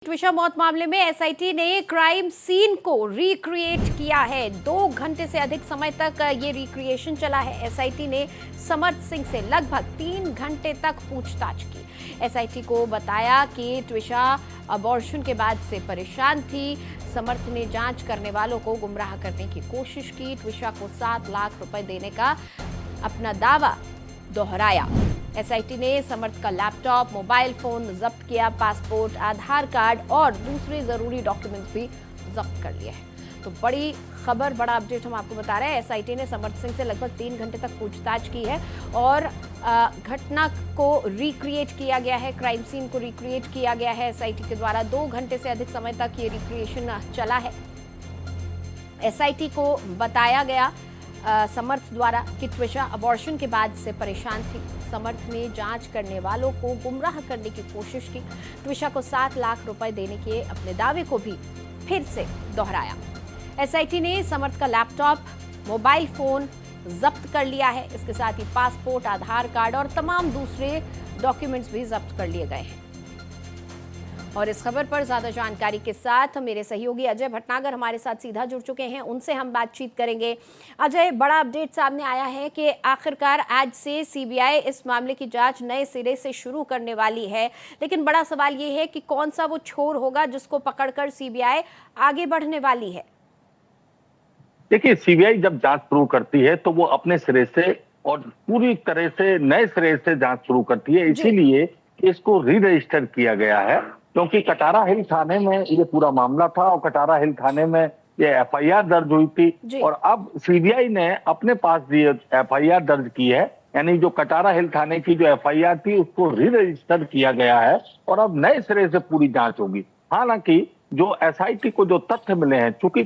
ट्विशा मौत मामले में एसआईटी ने क्राइम सीन को रिक्रिएट किया है। 2 घंटे से अधिक समय तक ये रिक्रिएशन चला है। एसआईटी ने समर्थ सिंह से लगभग 3 घंटे तक पूछताछ की। एसआईटी को बताया कि ट्विशा अबॉर्शन के बाद से परेशान थी। समर्थ ने जांच करने वालों को गुमराह करने की कोशिश की। ट्विशा को 7 लाख रुपए देने का अपना दावा दोहराया। एसआईटी ने समर्थ का लैपटॉप, मोबाइल फोन जब्त किया। पासपोर्ट, आधार कार्ड और दूसरे जरूरी डॉक्यूमेंट्स भी जब्त कर लिए हैं। तो बड़ी खबर, बड़ा अपडेट हम आपको बता रहे हैं। एसआईटी ने समर्थ सिंह से लगभग 3 घंटे तक पूछताछ की है और घटना को रिक्रिएट किया गया है, क्राइम सीन को रिक्रिएट किया गया है एसआईटी के द्वारा। 2 घंटे से अधिक समय तक ये रिक्रिएशन चला है। एसआईटी को बताया गया समर्थ द्वारा कि ट्विशा अबॉर्शन के बाद से परेशान थी। समर्थ ने जांच करने वालों को गुमराह करने की कोशिश की। ट्विशा को 7 लाख रुपए देने के अपने दावे को भी फिर से दोहराया। एसआईटी ने समर्थ का लैपटॉप, मोबाइल फोन जब्त कर लिया है। इसके साथ ही पासपोर्ट, आधार कार्ड और तमाम दूसरे डॉक्यूमेंट्स भी जब्त कर लिए गए हैं। और इस खबर पर ज्यादा जानकारी के साथ मेरे सहयोगी अजय भटनागर हमारे साथ सीधा जुड़ चुके हैं, उनसे हम बातचीत करेंगे। अजय, बड़ा अपडेट सामने आया है कि आखिरकार आज से सीबीआई इस मामले की जांच नए सिरे से शुरू करने वाली है, लेकिन बड़ा सवाल ये है कि कौन सा वो छोर होगा जिसको पकड़कर सीबीआई आगे बढ़ने वाली है। देखिए, सीबीआई जब जांच शुरू करती है तो वो अपने सिरे से और पूरी तरह से नए सिरे से जांच शुरू करती है। इसीलिए इसको री रजिस्टर किया गया है, क्योंकि कटारा हिल थाने में ये पूरा मामला था और कटारा हिल थाने में ये एफआईआर दर्ज हुई थी और अब सीबीआई ने अपने पास ये एफआईआर दर्ज की है। यानी जो कटारा हिल थाने की जो एफआईआर थी उसको री रजिस्टर किया गया है और अब नए सिरे से पूरी जांच होगी। हालांकि जो एसआईटी को जो तथ्य मिले हैं, चूंकि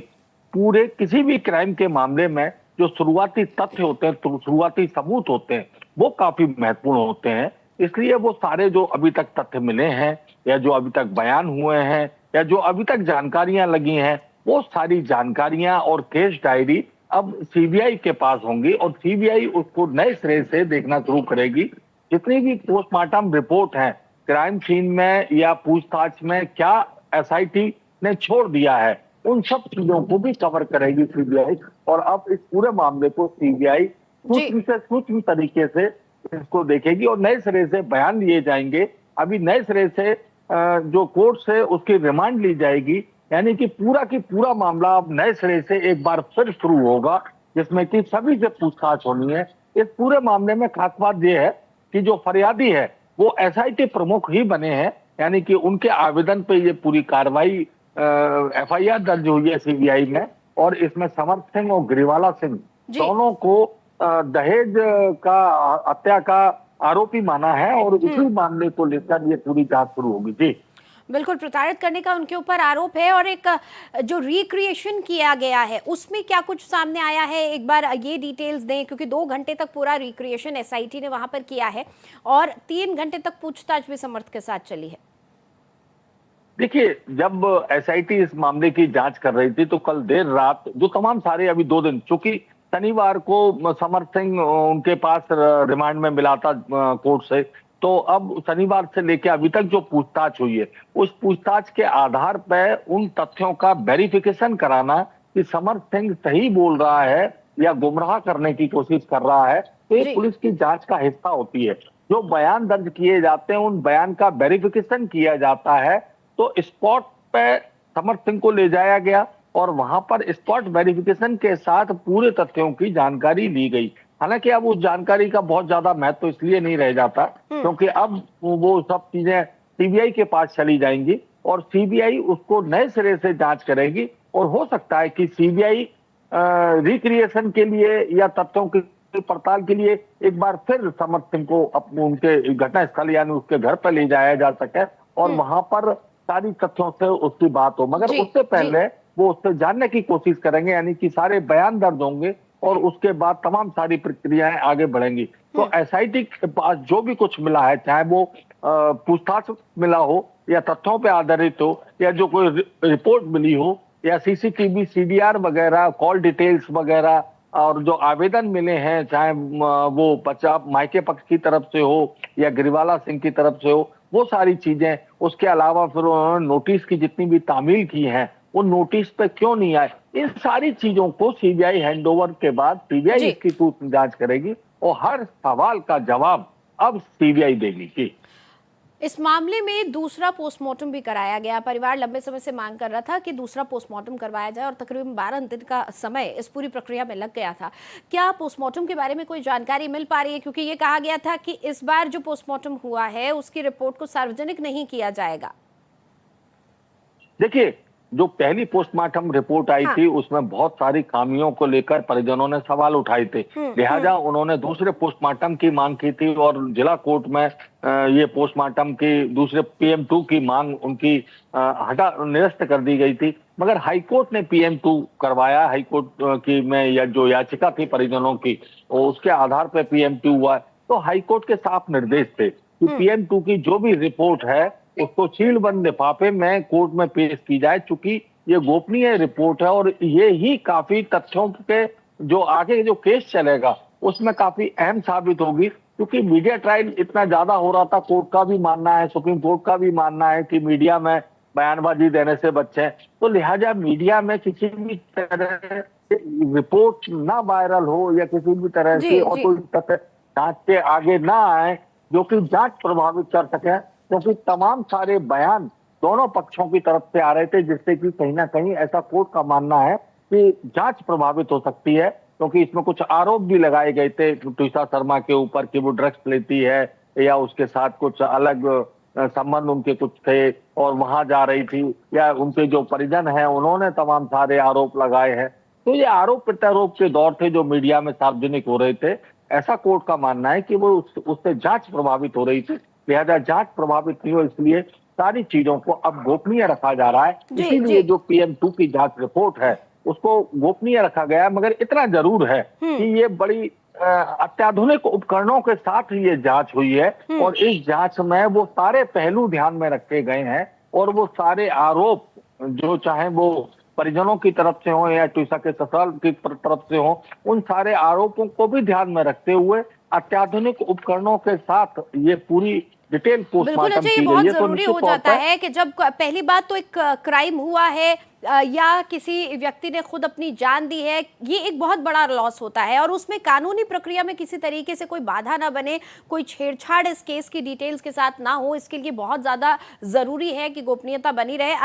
पूरे किसी भी क्राइम के मामले में जो शुरुआती तथ्य होते हैं, शुरुआती सबूत होते हैं, वो काफी महत्वपूर्ण होते हैं। इसलिए वो सारे जो अभी तक तथ्य मिले हैं या जो अभी तक बयान हुए हैं या जो अभी तक जानकारियां लगी हैं, वो सारी जानकारियां और केस डायरी अब सीबीआई के पास होंगी और सीबीआई उसको नए सिरे से देखना शुरू करेगी। जितनी भी पोस्टमार्टम रिपोर्ट है क्राइम सीन में या पूछताछ में क्या एसआईटी ने छोड़ दिया है, उन सब चीजों को भी कवर करेगी सीबीआई। और अब इस पूरे मामले को सीबीआई सूक्ष्म तरीके से इसको देखेगी और नए सिरे से बयान लिए जाएंगे। अभी नए सिरे से जो कोर्ट से उसकी रिमांड ली जाएगी, यानी कि पूरा की पूरा मामला अब नए सिरे से एक बार फिर शुरू होगा, जिसमें कि सभी से पूछताछ होनी है। इस पूरे मामले में खास बात यह है कि जो फरियादी है वो एसआईटी प्रमुख ही बने हैं, यानी कि उनके आवेदन पे ये पूरी कार्रवाई एफआईआर दर्ज हुई है सीबीआई में। और इसमें समर्थ सिंह और गिरिवाला सिंह दोनों को दहेज का हत्या का आरोपी माना है और इसी मामले को लेकर ये पूरी जांच शुरू होगी। जी बिल्कुल, प्रताड़ित करने का उनके ऊपर आरोप है। और एक जो रिक्रिएशन किया गया है उसमें क्या कुछ सामने आया है, एक बार ये डिटेल्स दें, क्योंकि 2 घंटे तक पूरा रिक्रिएशन एसआईटी ने वहां पर किया है और 3 घंटे तक पूछताछ भी समर्थ के साथ चली है। देखिए, जब एसआईटी इस मामले की जांच कर रही थी तो कल देर रात जो तमाम सारे अभी 2 दिन, चूंकि शनिवार को समर्थ सिंह उनके पास रिमांड में मिला था कोर्ट से, तो अब शनिवार से लेकर अभी तक जो पूछताछ हुई है उस पूछताछ के आधार पर उन तथ्यों का वेरिफिकेशन कराना कि समर्थ सिंह सही बोल रहा है या गुमराह करने की कोशिश कर रहा है, तो ये पुलिस की जांच का हिस्सा होती है। जो बयान दर्ज किए जाते हैं उन बयान का वेरिफिकेशन किया जाता है। तो स्पॉट पे समर्थ सिंह को ले जाया गया और वहां पर स्पॉट वेरिफिकेशन के साथ पूरे तथ्यों की जानकारी ली गई। हालांकि अब उस जानकारी का बहुत ज्यादा महत्व तो इसलिए नहीं रह जाता क्योंकि अब वो सब चीजें सीबीआई के पास चली जाएंगी और सीबीआई उसको नए सिरे से जांच करेगी। और हो सकता है कि सीबीआई रिक्रिएशन के लिए या तथ्यों की पड़ताल के लिए एक बार फिर समर्थ सिंह को उनके घटनास्थल यानी उसके घर पर ले जाया जा सके और वहां पर सारी तथ्यों से उसकी बात हो। मगर उससे पहले वो उससे जानने की कोशिश करेंगे, यानी कि सारे बयान दर्ज होंगे और उसके बाद तमाम सारी प्रक्रियाएं आगे बढ़ेंगी। तो एसआईटी के पास जो भी कुछ मिला है, चाहे वो पूछताछ मिला हो या तथ्यों पे आधारित हो या जो कोई रिपोर्ट मिली हो या सीसीटीवी, सीडीआर वगैरह, कॉल डिटेल्स वगैरह और जो आवेदन मिले हैं, चाहे वो बच्चा मायके पक्ष की तरफ से हो या गिरिवाला सिंह की तरफ से हो, वो सारी चीजें, उसके अलावा फिर उन्होंने नोटिस की जितनी भी तामील की है, वो नोटिस पे क्यों नहीं आए, इन सारी चीजों को सीबीआई हैंडओवर के बाद सीबीआई जी। इसकी पूछ जांच करेगी और हर सवाल का जवाब अब सीबीआई देगी। जी। इस मामले में दूसरा पोस्टमार्टम भी कराया गया। परिवार लंबे समय से मांग कर रहा था कि दूसरा पोस्टमार्टम करवाया जाए और तकरीबन 12 दिन का समय इस पूरी प्रक्रिया में लग गया था। क्या पोस्टमार्टम के बारे में कोई जानकारी मिल पा रही है? क्योंकि ये कहा गया था कि इस बार जो पोस्टमार्टम हुआ है उसकी रिपोर्ट को सार्वजनिक नहीं किया जाएगा। देखिए, जो पहली पोस्टमार्टम रिपोर्ट आई हाँ। थी उसमें बहुत सारी खामियों को लेकर परिजनों ने सवाल उठाए थे। लिहाजा उन्होंने दूसरे पोस्टमार्टम की मांग की थी और जिला कोर्ट में ये पोस्टमार्टम की दूसरे PM2 की मांग उनकी निरस्त कर दी गई थी। मगर हाईकोर्ट ने PM2 करवाया। हाईकोर्ट की में या जो याचिका थी परिजनों की, और उसके आधार पर PM2 हुआ। तो हाईकोर्ट के साफ निर्देश थे कि PM2 की जो भी रिपोर्ट है उसको सीलबंद लिफाफे में कोर्ट में पेश की जाए, चूंकि ये गोपनीय रिपोर्ट है और ये ही काफी तथ्यों के जो आगे जो केस चलेगा उसमें काफी अहम साबित होगी। क्योंकि मीडिया ट्रायल इतना ज्यादा हो रहा था, कोर्ट का भी मानना है, सुप्रीम कोर्ट का भी मानना है कि मीडिया में बयानबाजी देने से बचे, तो लिहाजा मीडिया में किसी भी तरह से रिपोर्ट ना वायरल हो या किसी भी तरह जी, से और जी। कोई तथ्य जांच के आगे ना आए जो कि जांच प्रभावित कर सके, क्योंकि तमाम सारे बयान दोनों पक्षों की तरफ से आ रहे थे, जिससे कि कहीं ना कहीं ऐसा कोर्ट का मानना है कि जांच प्रभावित हो सकती है। क्योंकि इसमें कुछ आरोप भी लगाए गए थे तुषार शर्मा के ऊपर कि वो ड्रग्स लेती है या उसके साथ कुछ अलग संबंध उनके कुछ थे और वहां जा रही थी, या उनके जो परिजन हैं उन्होंने तमाम सारे आरोप लगाए हैं। तो ये आरोप प्रत्यारोप के दौर थे जो मीडिया में सार्वजनिक हो रहे थे। ऐसा कोर्ट का मानना है कि वो उससे जांच प्रभावित हो रही थी। लिहाजा जांच प्रभावित नहीं हो इसलिए सारी चीजों को अब गोपनीय रखा जा रहा है। जी, इसीलिए जी। जो PM2 की जांच रिपोर्ट है उसको गोपनीय रखा गया है। मगर इतना जरूर है कि ये बड़ी अत्याधुनिक उपकरणों के साथ ये जांच हुई है और इस जांच में वो सारे पहलू ध्यान में रखे गए हैं और वो सारे आरोप जो चाहे वो परिजनों की तरफ से हो या तुषार के ससुराल की तरफ से हो, उन सारे आरोपों को भी ध्यान में रखते हुए अत्याधुनिक उपकरणों के साथ ये पूरी डिटेल बिल्कुल पोस्टमार्टम अच्छा, ये की गई बहुत है। तो जरूरी निश्चित हो तौर जाता पर है कि जब पहली बात तो एक क्राइम हुआ है या किसी व्यक्ति ने खुद अपनी जान दी है, ये एक बहुत बड़ा लॉस होता है और उसमें कानूनी प्रक्रिया में किसी तरीके से कोई बाधा ना बने, कोई छेड़छाड़ इस केस की डिटेल्स के साथ ना हो, इसके लिए बहुत ज्यादा जरूरी है कि गोपनीयता बनी रहे।